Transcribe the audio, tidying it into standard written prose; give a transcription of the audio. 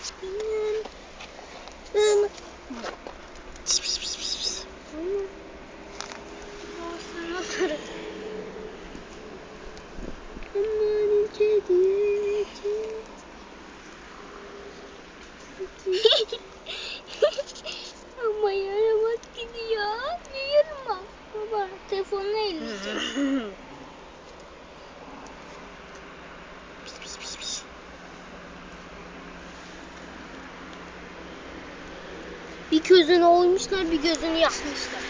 Ama yaramaz gidiyor. Yaramaz. Baba telefonunu elleyeceğim. Bir gözünü oymuşlar, bir gözünü yakmışlar.